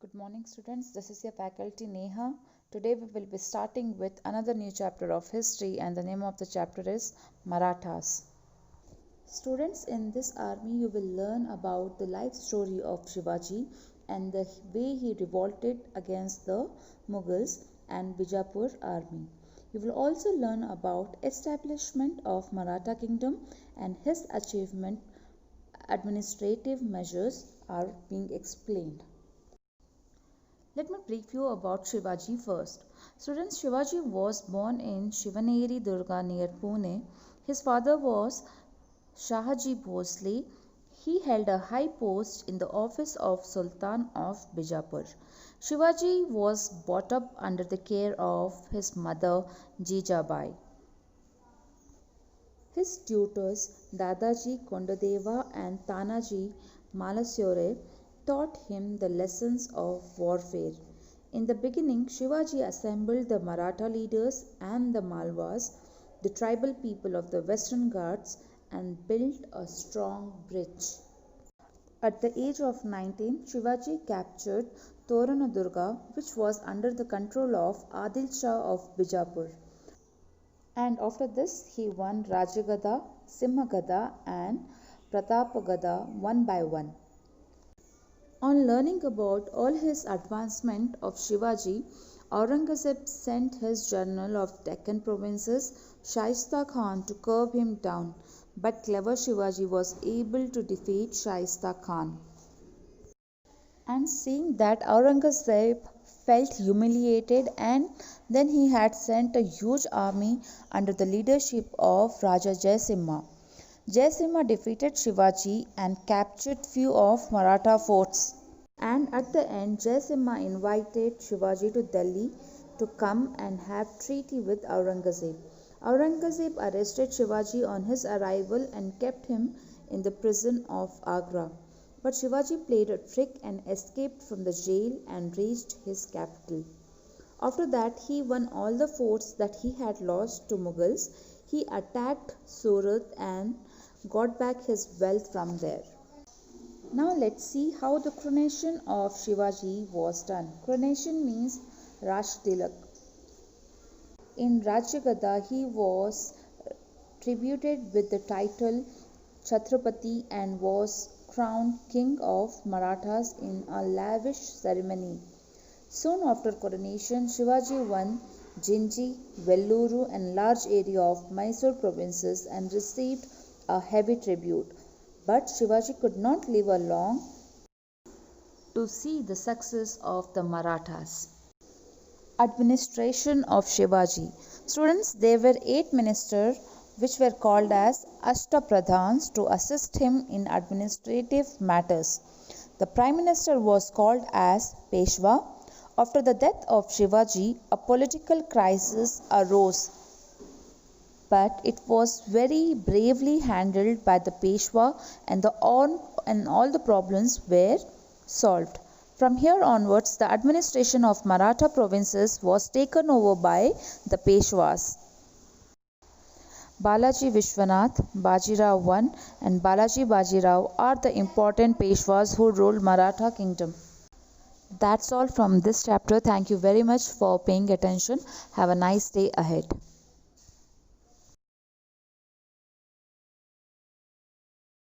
Good morning, students. This is your faculty Neha. Today we will be starting with another new chapter of history, and the name of the chapter is Marathas. Students, in this army you will learn about the life story of Shivaji and the way he revolted against the Mughals and Bijapur army. You will also learn about establishment of Maratha kingdom and his achievement. Administrative measures are being explained. Let me brief you about Shivaji first. Students, Shivaji was born in Shivaneri Durga near Pune. His father was Shahaji Bhosle. He held a high post in the office of Sultan of Bijapur. Shivaji was brought up under the care of his mother Jijabai. His tutors Dadaji Kondadeva and Tanaji Malasore taught him the lessons of warfare. In the beginning, Shivaji assembled the Maratha leaders and the Malwas, the tribal people of the Western Ghats, and built a strong bridge. At the age of 19, Shivaji captured Toranadurga, which was under the control of Adil Shah of Bijapur. And after this, he won Rajagada, Simhagada, and Pratapagada one by one. On learning about all his advancement of Shivaji, Aurangzeb sent his general of Deccan provinces, Shaista Khan, to curb him down, but clever Shivaji was able to defeat Shaista Khan. And seeing that, Aurangzeb felt humiliated, and then he had sent a huge army under the leadership of Raja Jaisimha. Jaisimha defeated Shivaji and captured few of Maratha forts. And at the end, Jaisimha invited Shivaji to Delhi to come and have treaty with Aurangzeb. Aurangzeb arrested Shivaji on his arrival and kept him in the prison of Agra. But Shivaji played a trick and escaped from the jail and reached his capital. After that, he won all the forts that he had lost to Mughals. He attacked Surat and got back his wealth from there. Now let's see how the coronation of Shivaji was done. Coronation means Raj Tilak. In Rajagada, he was tributed with the title Chhatrapati and was crowned king of Marathas in a lavish ceremony. Soon after coronation, Shivaji won Jinji, Velluru and large area of Mysore provinces and received a heavy tribute. But Shivaji could not live long to see the success of the Marathas. Administration of Shivaji. Students, there were 8 ministers which were called as Ashtapradhans to assist him in administrative matters. The Prime Minister was called as Peshwa. After the death of Shivaji, a political crisis arose, but it was very bravely handled by the Peshwa, and all the problems were solved. From here onwards, the administration of Maratha provinces was taken over by the Peshwas. Balaji Vishwanath, Bajirao I and Balaji Bajirao are the important Peshwas who ruled Maratha kingdom. That's all from this chapter. Thank you very much for paying attention. Have a nice day ahead.